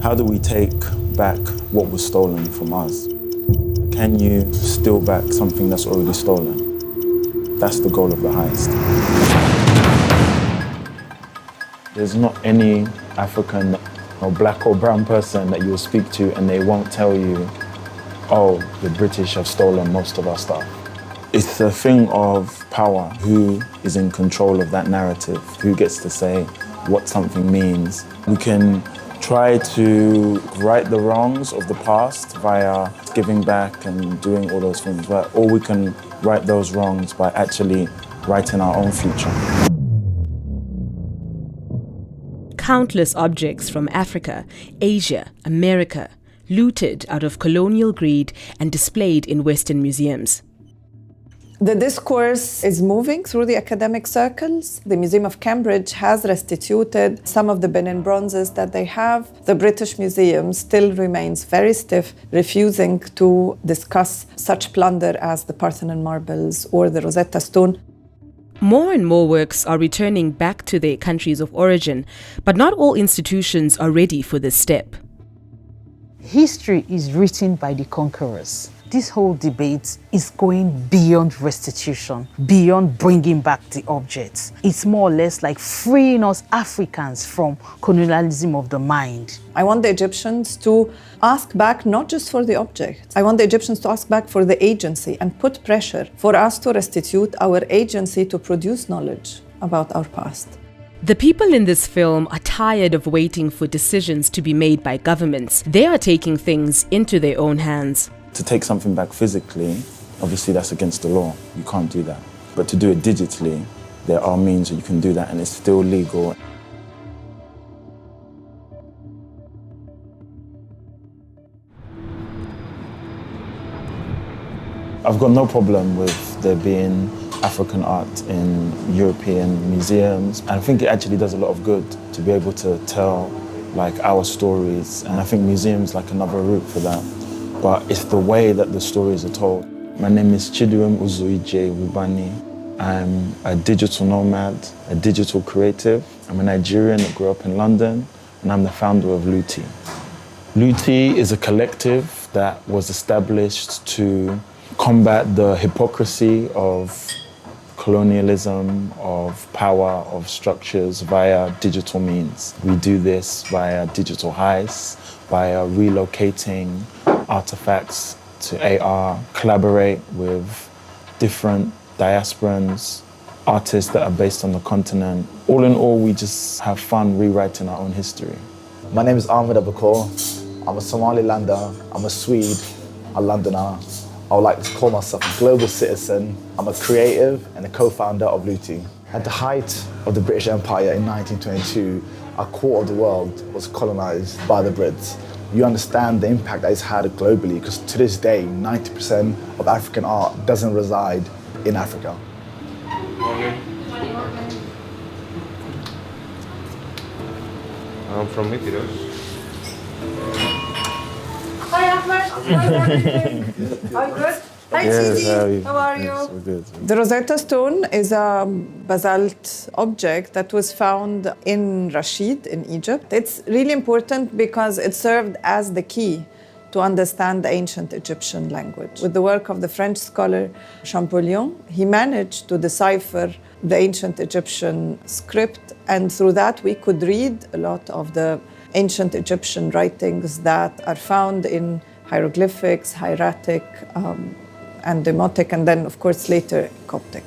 How do we take back what was stolen from us? Can you steal back something that's already stolen? That's the goal of the heist. There's not any African or black or brown person that you'll speak to and they won't tell you, oh, the British have stolen most of our stuff. It's a thing of power. Who is in control of that narrative? Who gets to say what something means? We can try to right the wrongs of the past via giving back and doing all those things, or we can right those wrongs by actually writing our own future. Countless objects from Africa, Asia, America, looted out of colonial greed and displayed in Western museums. The discourse is moving through the academic circles. The Museum of Cambridge has restituted some of the Benin bronzes that they have. The British Museum still remains very stiff, refusing to discuss such plunder as the Parthenon marbles or the Rosetta Stone. More and more works are returning back to their countries of origin, but not all institutions are ready for this step. History is written by the conquerors. This whole debate is going beyond restitution, beyond bringing back the objects. It's more or less like freeing us Africans from colonialism of the mind. I want the Egyptians to ask back not just for the objects. I want the Egyptians to ask back for the agency and put pressure for us to restitute our agency to produce knowledge about our past. The people in this film are tired of waiting for decisions to be made by governments. They are taking things into their own hands. To take something back physically, obviously that's against the law. You can't do that. But to do it digitally, there are means that you can do that and it's still legal. I've got no problem with there being African art in European museums. And I think it actually does a lot of good to be able to tell like our stories. And I think museums like another route for that. But it's the way that the stories are told. My name is Chidi Nwaubani. I'm a digital nomad, a digital creative. I'm a Nigerian that grew up in London, and I'm the founder of Looty. Looty is a collective that was established to combat the hypocrisy of colonialism, of power, of structures via digital means. We do this via digital heists, via relocating artifacts to AR, collaborate with different diasporans, artists that are based on the continent. All in all, we just have fun rewriting our own history. My name is Ahmed Abakor. I'm a Somalilander, I'm a Swede, a Londoner. I would like to call myself a global citizen. I'm a creative and a co-founder of Looty. At the height of the British Empire in 1922, a quarter of the world was colonized by the Brits. You understand the impact that it's had globally, because to this day, 90% of African art doesn't reside in Africa. I'm from Italy. Hi, Ahmed. I'm good. Hi, Chidi. How are you? Yes, we're good. The Rosetta Stone is a basalt object that was found in Rashid in Egypt. It's really important because it served as the key to understand the ancient Egyptian language. With the work of the French scholar Champollion, he managed to decipher the ancient Egyptian script, and through that we could read a lot of the ancient Egyptian writings that are found in hieroglyphics, hieratic, and demotic, and then, of course, later Coptic.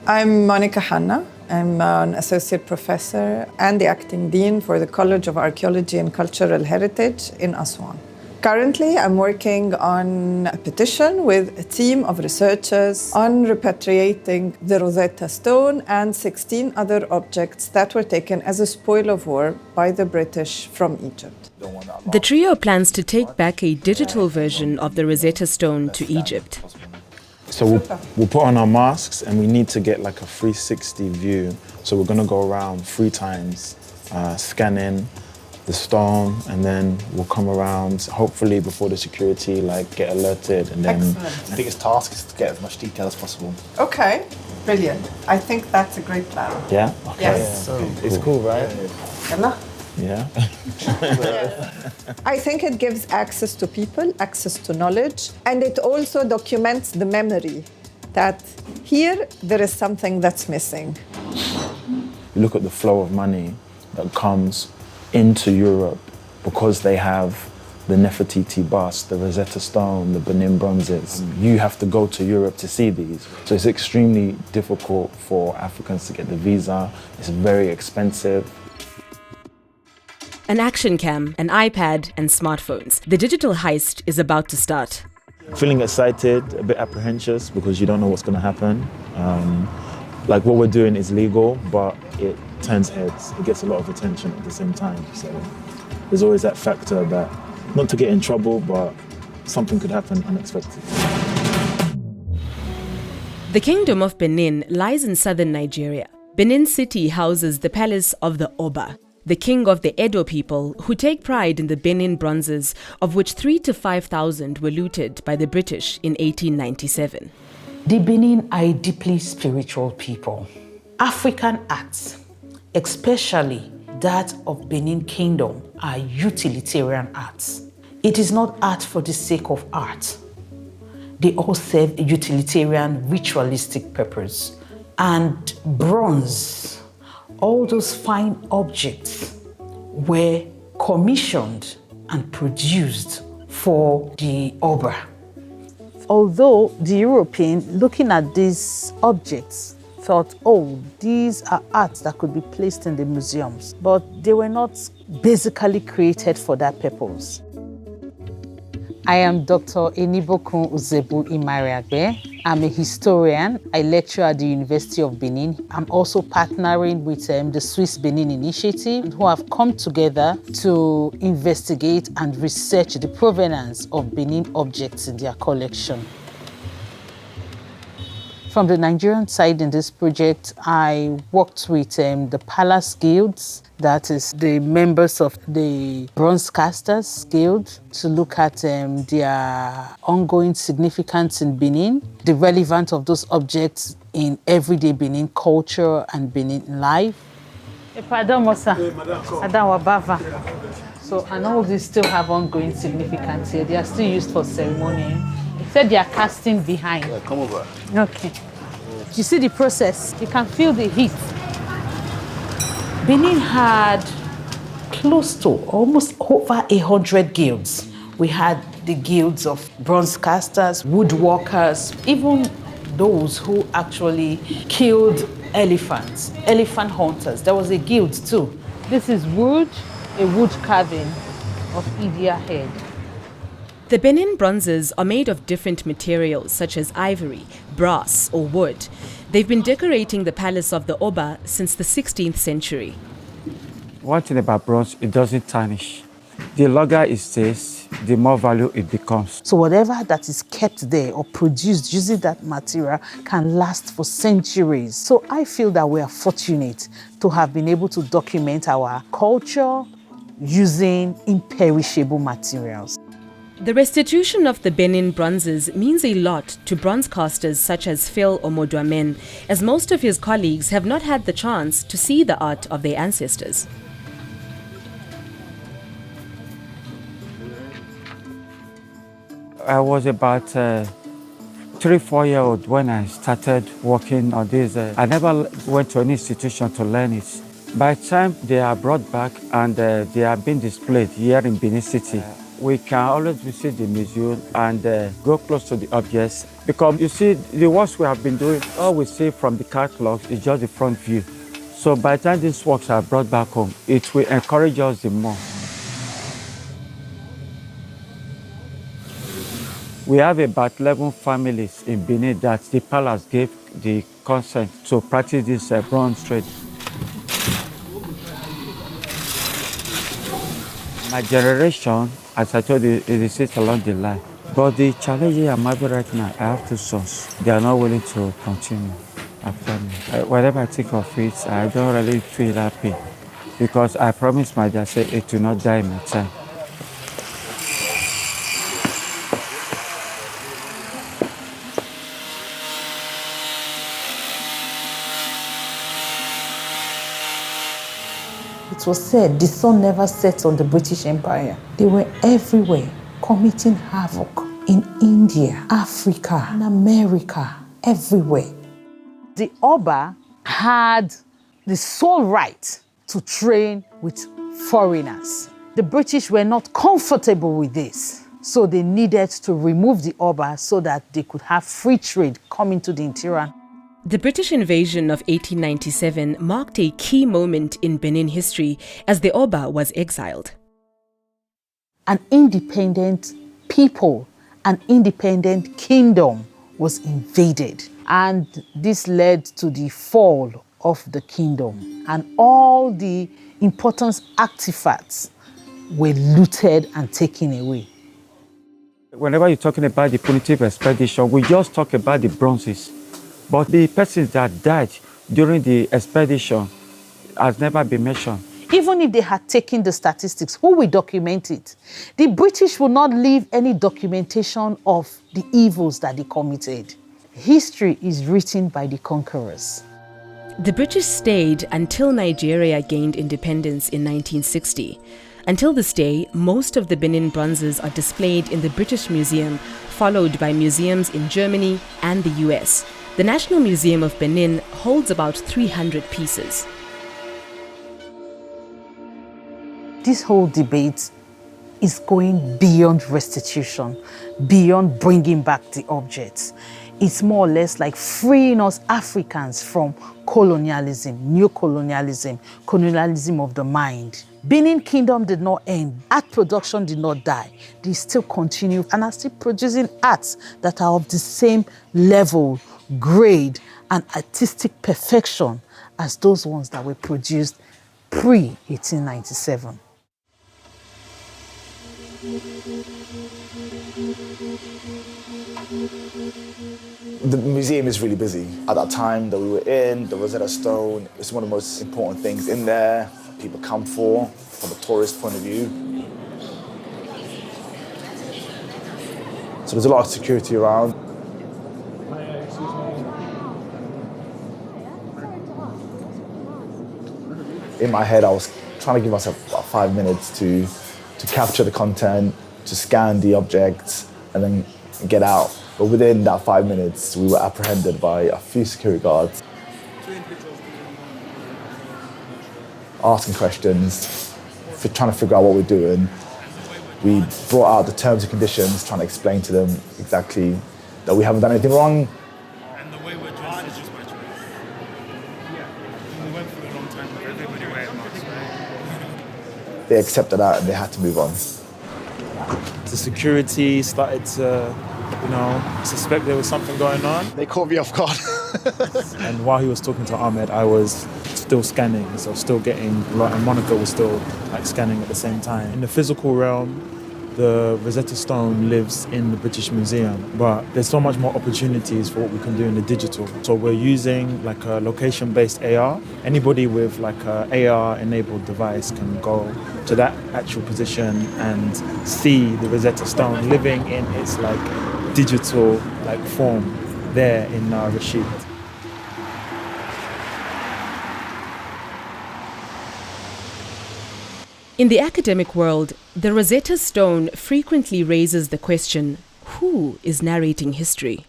I'm Monica Hanna. I'm an associate professor and the acting dean for the College of Archaeology and Cultural Heritage in Aswan. Currently, I'm working on a petition with a team of researchers on repatriating the Rosetta Stone and 16 other objects that were taken as a spoil of war by the British from Egypt. The trio plans to take back a digital version of the Rosetta Stone to Egypt. So we'll put on our masks and we need to get like a 360 view. So we're gonna go around 3 times, scanning the stone, and then we'll come around, hopefully before the security get alerted, and then... Excellent. The biggest task is to get as much detail as possible. Okay, brilliant. I think that's a great plan. Yeah? Okay. Yes. So it's cool, right? Yalla. Yeah. I think it gives access to people, access to knowledge, and it also documents the memory that here there is something that's missing. You look at the flow of money that comes into Europe because they have the Nefertiti bust, the Rosetta Stone, the Benin bronzes. You have to go to Europe to see these. So it's extremely difficult for Africans to get the visa. It's very expensive. An action cam, an iPad, and smartphones. The digital heist is about to start. Feeling excited, a bit apprehensive because you don't know what's going to happen. Like what we're doing is legal, but it turns heads. It gets a lot of attention at the same time. So there's always that factor that, not to get in trouble, but something could happen unexpected. The Kingdom of Benin lies in southern Nigeria. Benin City houses the palace of the Oba, the king of the Edo people, who take pride in the Benin bronzes, of which 3,000 to 5,000 were looted by the British in 1897. The Benin are a deeply spiritual people. African arts, especially that of Benin Kingdom, are utilitarian arts. It is not art for the sake of art. They all serve a utilitarian ritualistic purpose. And bronze, all those fine objects, were commissioned and produced for the Oba. Although the European, looking at these objects, thought, oh, these are arts that could be placed in the museums, but they were not basically created for that purpose. I am Dr. Enibokun Uzebu Imariagbe. I'm a historian. I lecture at the University of Benin. I'm also partnering with the Swiss Benin Initiative, who have come together to investigate and research the provenance of Benin objects in their collection. From the Nigerian side in this project, I worked with the Palace Guilds, that is the members of the Bronze Casters Guild, to look at their ongoing significance in Benin, the relevance of those objects in everyday Benin culture and Benin life. Pardon, Mosa. So, and all these still have ongoing significance here. They are still used for ceremony. Said they are casting behind. Yeah, come over. Okay. You see the process? You can feel the heat. Benin had close to almost over 100 guilds. We had the guilds of bronze casters, woodworkers, even those who actually killed elephants, elephant hunters. There was a guild too. This is wood, a wood carving of Idia head. The Benin bronzes are made of different materials such as ivory, brass, or wood. They've been decorating the palace of the Oba since the 16th century. One thing about bronze, it doesn't tarnish. The longer it stays, the more value it becomes. So whatever that is kept there or produced using that material can last for centuries. So I feel that we are fortunate to have been able to document our culture using imperishable materials. The restitution of the Benin bronzes means a lot to bronze casters such as Phil Omoduamen, as most of his colleagues have not had the chance to see the art of their ancestors. I was about 3-4 years old when I started working on this. I never went to any institution to learn it. By the time they are brought back and they are being displayed here in Benin City, we can always visit the museum and go close to the objects. Because you see, the works we have been doing, all we see from the catalogs is just the front view. So by the time these works are brought back home, it will encourage us the more. We have about 11 families in Benin that the palace gave the consent to practice this bronze trade. My generation, as I told you, it sits along the line. But the challenge I'm having right now, I have two sons. They are not willing to continue after me. Whenever I think of it, I don't really feel happy because I promised my dad, say, it will not die in my time. It was said the sun never sets on the British Empire. They were everywhere, committing havoc in India, Africa, and America, everywhere. The Oba had the sole right to train with foreigners. The British were not comfortable with this, so they needed to remove the Oba so that they could have free trade coming to the interior. The British invasion of 1897 marked a key moment in Benin history as the Oba was exiled. An independent people, an independent kingdom was invaded, and this led to the fall of the kingdom, and all the important artifacts were looted and taken away. Whenever you're talking about the punitive expedition, we just talk about the bronzes. But the persons that died during the expedition has never been mentioned. Even if they had taken the statistics, who will document it? The British will not leave any documentation of the evils that they committed. History is written by the conquerors. The British stayed until Nigeria gained independence in 1960. Until this day, most of the Benin bronzes are displayed in the British Museum, followed by museums in Germany and the US. The National Museum of Benin holds about 300 pieces. This whole debate is going beyond restitution, beyond bringing back the objects. It's more or less like freeing us Africans from colonialism, neo-colonialism, colonialism of the mind. Benin Kingdom did not end. Art production did not die. They still continue and are still producing arts that are of the same level, grade, and artistic perfection as those ones that were produced pre-1897. The museum is really busy. At that time that we were in, the Rosetta Stone is one of the most important things in there. People come from a tourist point of view. So there's a lot of security around. In my head, I was trying to give myself about 5 minutes to capture the content, to scan the objects, and then get out. But within that 5 minutes, we were apprehended by a few security guards. Asking questions, trying to figure out what we're doing. We brought out the terms and conditions, trying to explain to them exactly that we haven't done anything wrong. And the way we're dressed is just by choice. Yeah. We went through a long time with everybody wearing masks, right? They accepted that and they had to move on. The security started to, suspect there was something going on. They caught me off guard. And while he was talking to Ahmed, I was still scanning, so still getting, and Monica was still scanning at the same time. In the physical realm, the Rosetta Stone lives in the British Museum, but there's so much more opportunities for what we can do in the digital. So we're using a location-based AR. Anybody with a AR-enabled device can go to that actual position and see the Rosetta Stone living in its digital form there in Rashid. In the academic world, the Rosetta Stone frequently raises the question, who is narrating history?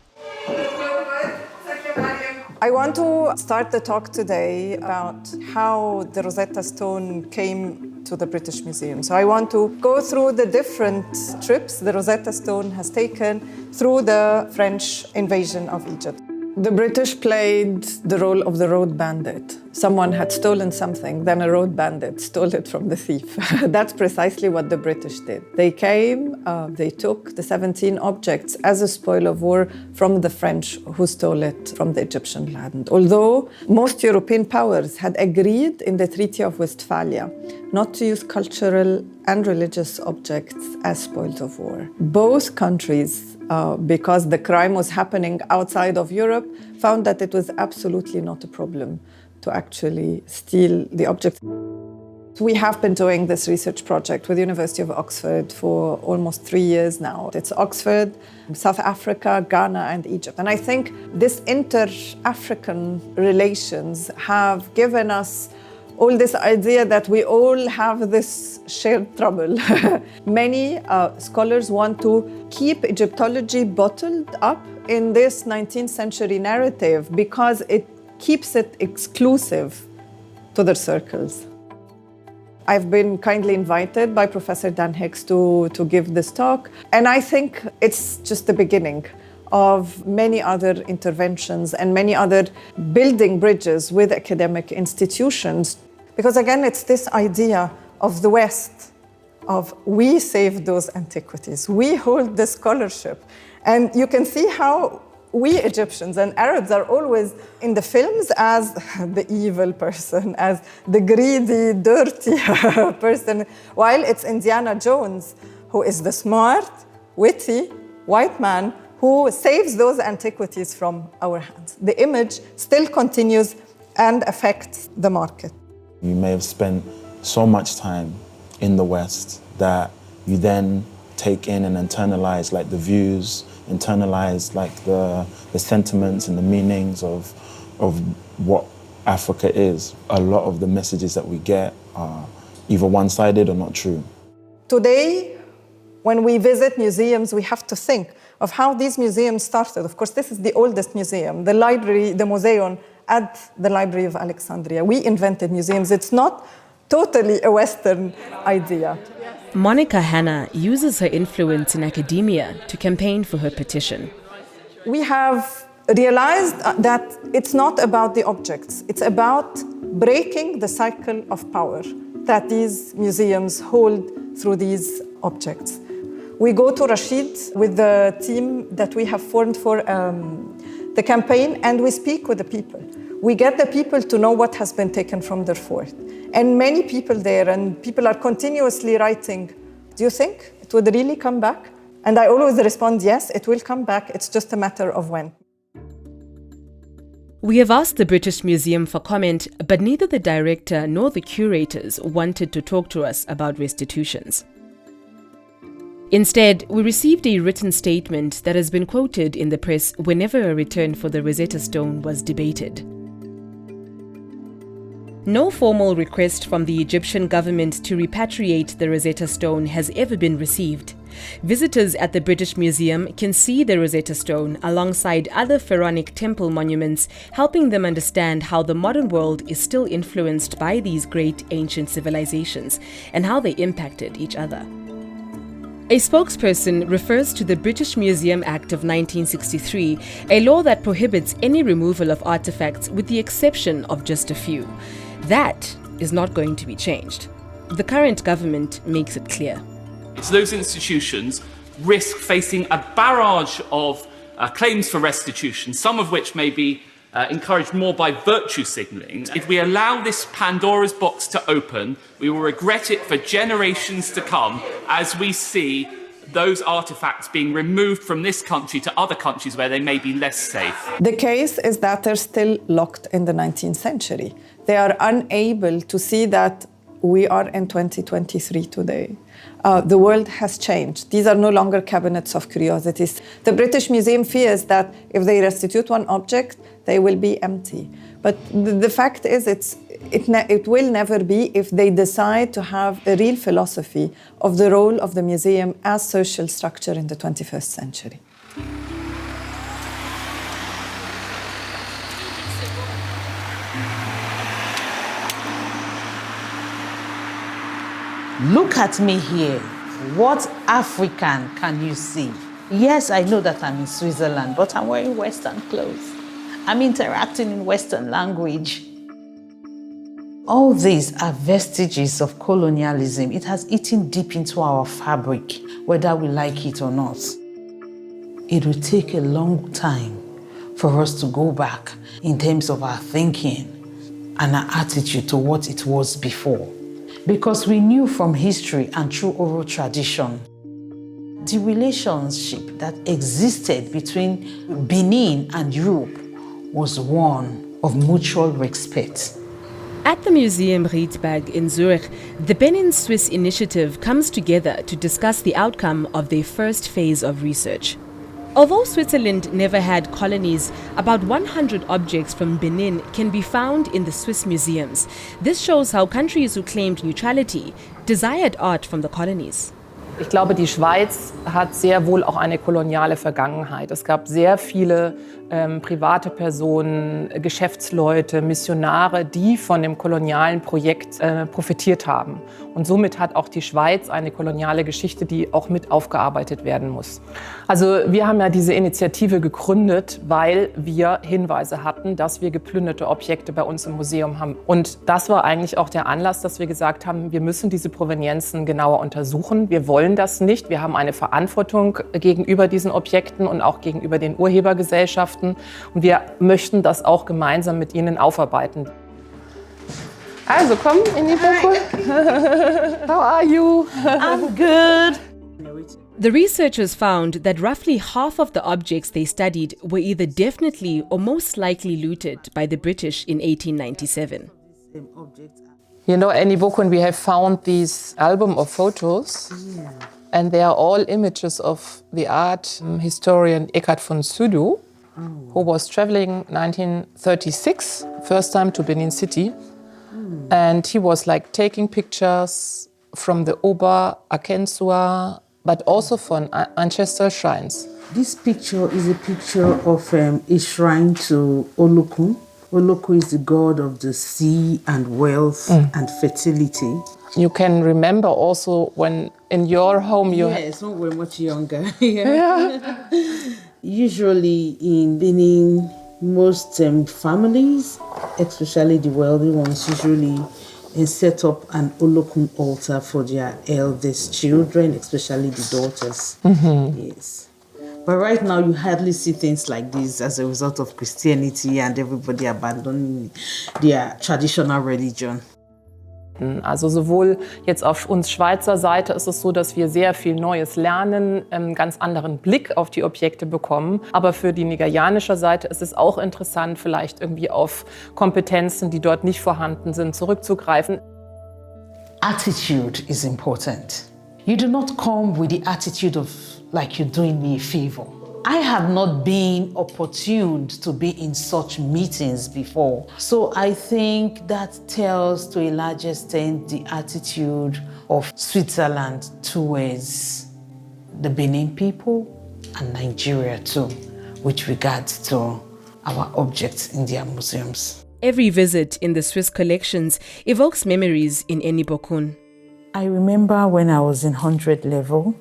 I want to start the talk today about how the Rosetta Stone came to the British Museum. So I want to go through the different trips the Rosetta Stone has taken through the French invasion of Egypt. The British played the role of the road bandit. Someone had stolen something, then a road bandit stole it from the thief. That's precisely what the British did. They came, they took the 17 objects as a spoil of war from the French who stole it from the Egyptian land. Although most European powers had agreed in the Treaty of Westphalia not to use cultural and religious objects as spoils of war. Both countries, because the crime was happening outside of Europe, found that it was absolutely not a problem to actually steal the objects. We have been doing this research project with the University of Oxford for almost 3 years now. It's Oxford, South Africa, Ghana, and Egypt. And I think this inter-African relations have given us all this idea that we all have this shared trouble. Many scholars want to keep Egyptology bottled up in this 19th century narrative because it keeps it exclusive to their circles. I've been kindly invited by Professor Dan Hicks to give this talk, and I think it's just the beginning of many other interventions and many other building bridges with academic institutions. Because again, it's this idea of the West, of we save those antiquities, we hold the scholarship. And you can see how we Egyptians and Arabs are always in the films as the evil person, as the greedy, dirty person, while it's Indiana Jones who is the smart, witty, white man who saves those antiquities from our hands. The image still continues and affects the market. You may have spent so much time in the West that you then take in and internalize like the views, internalize like the sentiments and the meanings of what Africa is. A lot of the messages that we get are either one-sided or not true. Today, when we visit museums, we have to think of how these museums started. Of course, this is the oldest museum, the library, the museum at the Library of Alexandria. We invented museums. It's not totally a Western idea. Monica Hanna uses her influence in academia to campaign for her petition. We have realized that it's not about the objects. It's about breaking the cycle of power that these museums hold through these objects. We go to Rashid with the team that we have formed for the campaign, and we speak with the people. We get the people to know what has been taken from their fort. And many people there, and people are continuously writing, do you think it would really come back? And I always respond, yes, it will come back. It's just a matter of when. We have asked the British Museum for comment, but neither the director nor the curators wanted to talk to us about restitutions. Instead, we received a written statement that has been quoted in the press whenever a return for the Rosetta Stone was debated. No formal request from the Egyptian government to repatriate the Rosetta Stone has ever been received. Visitors at the British Museum can see the Rosetta Stone alongside other pharaonic temple monuments, helping them understand how the modern world is still influenced by these great ancient civilizations and how they impacted each other. A spokesperson refers to the British Museum Act of 1963, a law that prohibits any removal of artifacts with the exception of just a few. That is not going to be changed. The current government makes it clear. Those institutions risk facing a barrage of claims for restitution, some of which may be encouraged more by virtue signalling. If we allow this Pandora's box to open, we will regret it for generations to come as we see those artifacts being removed from this country to other countries where they may be less safe. The case is that they're still locked in the 19th century. They are unable to see that we are in 2023 today. The world has changed. These are no longer cabinets of curiosities. The British Museum fears that if they restitute one object, they will be empty. But the fact is, it will never be if they decide to have a real philosophy of the role of the museum as social structure in the 21st century. Look at me here. What African can you see? Yes, I know that I'm in Switzerland, but I'm wearing Western clothes. I'm interacting in Western language. All these are vestiges of colonialism. It has eaten deep into our fabric, whether we like it or not. It will take a long time for us to go back in terms of our thinking and our attitude to what it was before. Because we knew from history and through oral tradition, the relationship that existed between Benin and Europe was one of mutual respect. At the Museum Rietberg in Zurich, the Benin-Swiss initiative comes together to discuss the outcome of their first phase of research. Although Switzerland never had colonies, about 100 objects from Benin can be found in the Swiss museums. This shows how countries who claimed neutrality desired art from the colonies. Ich glaube, die Schweiz hat sehr wohl auch eine koloniale Vergangenheit. Es gab sehr viele private Personen, Geschäftsleute, Missionare, die von dem kolonialen Projekt profitiert haben. Und somit hat auch die Schweiz eine koloniale Geschichte, die auch mit aufgearbeitet werden muss. Also wir haben ja diese Initiative gegründet, weil wir Hinweise hatten, dass wir geplünderte Objekte bei uns im Museum haben. Und das war eigentlich auch der Anlass, dass wir gesagt haben, wir müssen diese Provenienzen genauer untersuchen. Wir wollen das nicht. Wir haben eine Verantwortung gegenüber diesen Objekten und auch gegenüber den Urhebergesellschaften. Und wir möchten das auch gemeinsam mit ihnen aufarbeiten. Also komm in die Buche. How are you? I'm good. The researchers found that roughly half of the objects they studied were either definitely or most likely looted by the British in 1897. You know, Annie Bokun, we have found these album of photos, and they are all images of the art historian Eckhard von Sudu, who was traveling 1936, first time to Benin City. And he was like taking pictures from the Oba, Akensua, but also from ancestral shrines. This picture is a picture of a shrine to Olokun. Olokun is the god of the sea and wealth and fertility. You can remember also when in your home you... Yes, when we're much younger. Usually in Benin, most families, especially the wealthy ones, usually set up an Olokun altar for their eldest children, especially the daughters. Yes. But right now, you hardly see things like this as a result of Christianity and everybody abandoning their traditional religion. Also sowohl jetzt auf uns Schweizer Seite ist es so, dass wir sehr viel Neues lernen, einen ganz anderen Blick auf die Objekte bekommen. Aber für die nigerianische Seite ist es auch interessant, vielleicht irgendwie auf Kompetenzen, die dort nicht vorhanden sind, zurückzugreifen. Attitude is important. You do not come with the attitude of like you're doing me a favor. I have not been opportuned to be in such meetings before. So I think that tells to a large extent the attitude of Switzerland towards the Benin people and Nigeria too, with regards to our objects in their museums. Every visit in the Swiss collections evokes memories in Enibokun. I remember when I was in 100 level,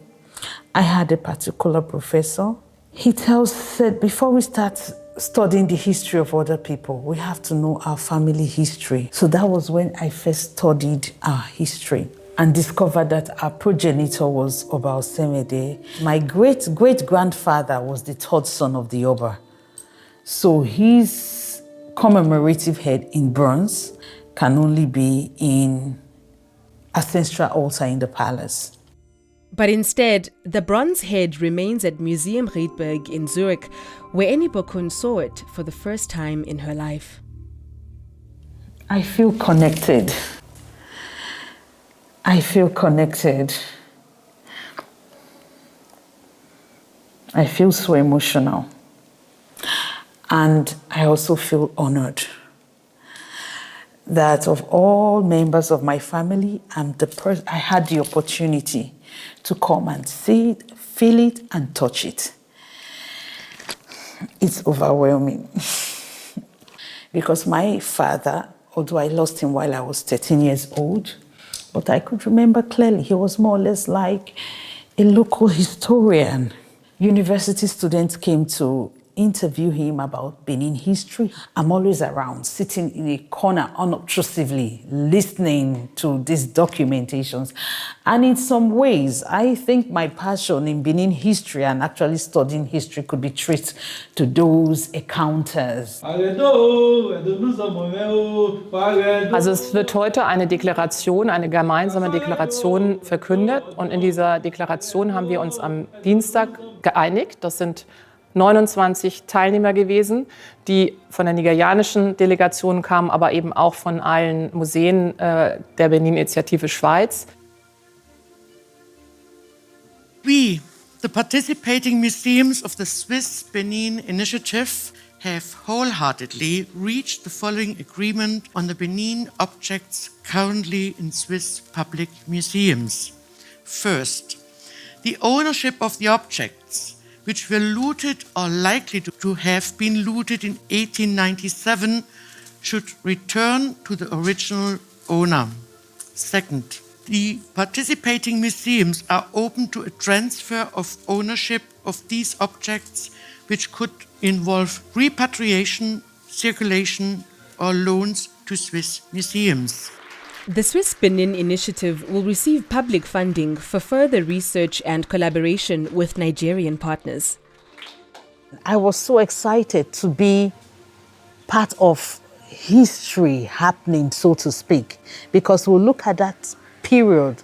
I had a particular professor. He said, before we start studying the history of other people, we have to know our family history. So that was when I first studied our history and discovered that our progenitor was Oba Osemede. My great-great-grandfather was the third son of the Oba. So his commemorative head in bronze can only be in a central altar in the palace. But instead, the bronze head remains at Museum Rietberg in Zurich, where Enibokun saw it for the first time in her life. I feel connected. I feel connected. I feel so emotional. And I also feel honored that of all members of my family, I had the opportunity to come and see it, feel it, and touch it. It's overwhelming. Because my father, although I lost him while I was 13 years old, but I could remember clearly he was more or less like a local historian. University students came to interview him about Benin history. I'm always around, sitting in a corner unobtrusively, listening to these documentations. And in some ways, I think my passion in Benin history and actually studying history could be traced to those encounters. Also es wird heute eine Deklaration, eine gemeinsame Deklaration verkündet. Und in dieser Deklaration haben wir uns am Dienstag geeinigt. Das sind 29 Teilnehmer gewesen, die von der nigerianischen Delegation kamen, aber eben auch von allen Museen der Benin-Initiative Schweiz. We The participating museums of the Swiss Benin Initiative have wholeheartedly reached the following agreement on the Benin objects currently in Swiss public museums. First, the ownership of the objects which were looted or likely to have been looted in 1897 should return to the original owner. Second, the participating museums are open to a transfer of ownership of these objects, which could involve repatriation, circulation, or loans to Swiss museums. The Swiss Benin Initiative will receive public funding for further research and collaboration with Nigerian partners. I was so excited to be part of history happening, so to speak, because we'll look at that period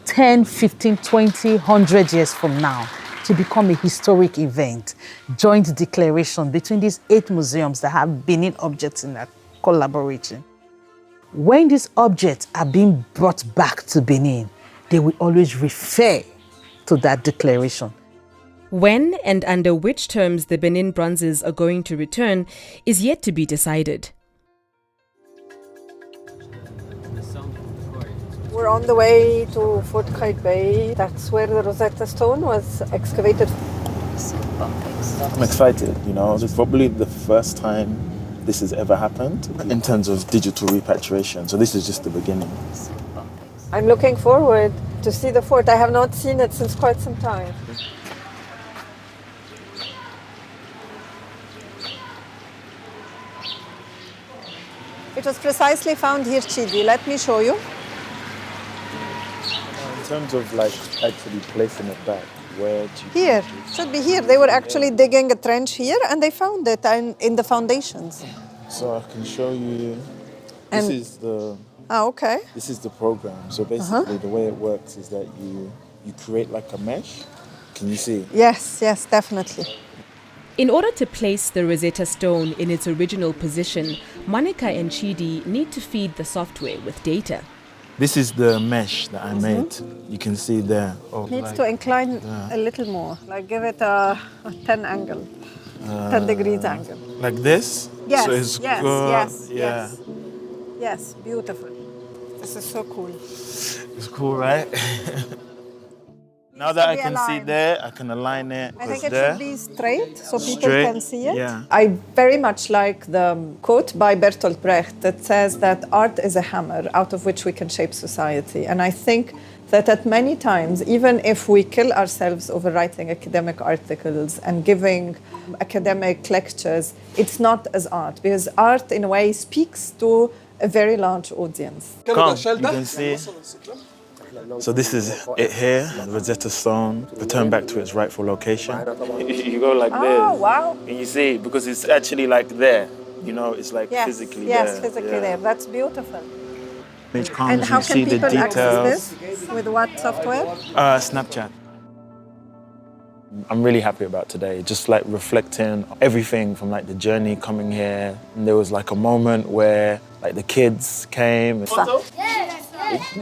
10, 15, 20, 100 years from now to become a historic event, joint declaration between these 8 museums that have Benin objects in their collaboration. When these objects are being brought back to Benin, they will always refer to that declaration. When and under which terms the Benin bronzes are going to return is yet to be decided. We're on the way to Fort Kite Bay. That's where the Rosetta Stone was excavated. I'm excited, you know, this is probably the first time this has ever happened in terms of digital repatriation. So this is just the beginning. I'm looking forward to see the fort. I have not seen it since quite some time. It was precisely found here, Chidi. Let me show you. In terms of like actually placing it back, where do you... Here, it should be here. They were actually digging a trench here and they found it in the foundations. So I can show you, And- this is the... Ah, okay. This is the program. So basically the way it works is that you create like a mesh. Can you see? Yes, yes, definitely. In order to place the Rosetta Stone in its original position, Monica and Chidi need to feed the software with data. This is the mesh that I made. You can see there. Oh, Needs like to incline a little more, like give it a 10 angle, 10 degrees angle. like this. Yes, So it's yes, good. yes, Yeah. yes. Yes, beautiful. This is so cool. It's cool, right? Now that I be can see aligned. there, I can align it. I think with it there. should be straight so people Straight, can see it. yeah. I very much like the quote by Bertolt Brecht that says that art is a hammer out of which we can shape society. And I think that at many times, even if we kill ourselves over writing academic articles and giving academic lectures, it's not as art, because art in a way speaks to a very large audience. Come, you can see. So this is it here, the Rosetta Stone, returned back to its rightful location. You go like this. Oh, wow. And you see, because it's actually like there, you know, it's like Yes, physically yes, there. physically there. That's beautiful. Image comes, And how you can see the people details. access this? With what software? Snapchat. I'm really happy about today, just like reflecting everything from like the journey coming here. And there was like a moment where like the kids came.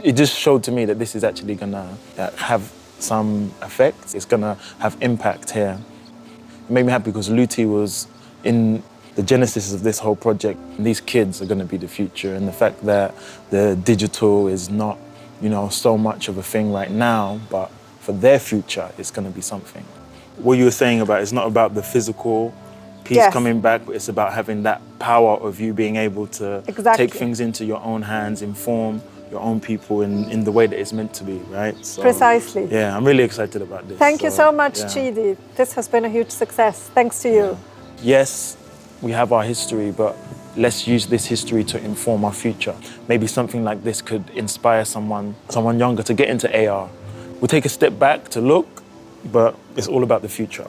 It just showed to me that this is actually gonna have some effect. It's gonna have impact here. It made me happy because Looty was in the genesis of this whole project. These kids are gonna be the future, and the fact that the digital is not, you know, so much of a thing right now, but for their future, it's gonna be something. What you were saying about it's not about the physical piece Yes. coming back, but it's about having that power of you being able to Exactly. take things into your own hands, inform your own people in the way that it's meant to be, right? So, Precisely. Yeah, I'm really excited about this. Thank you so much, yeah. Chidi. This has been a huge success. Thanks to you. Yes, we have our history, but let's use this history to inform our future. Maybe something like this could inspire someone younger to get into AR. We'll take a step back to look, but it's all about the future.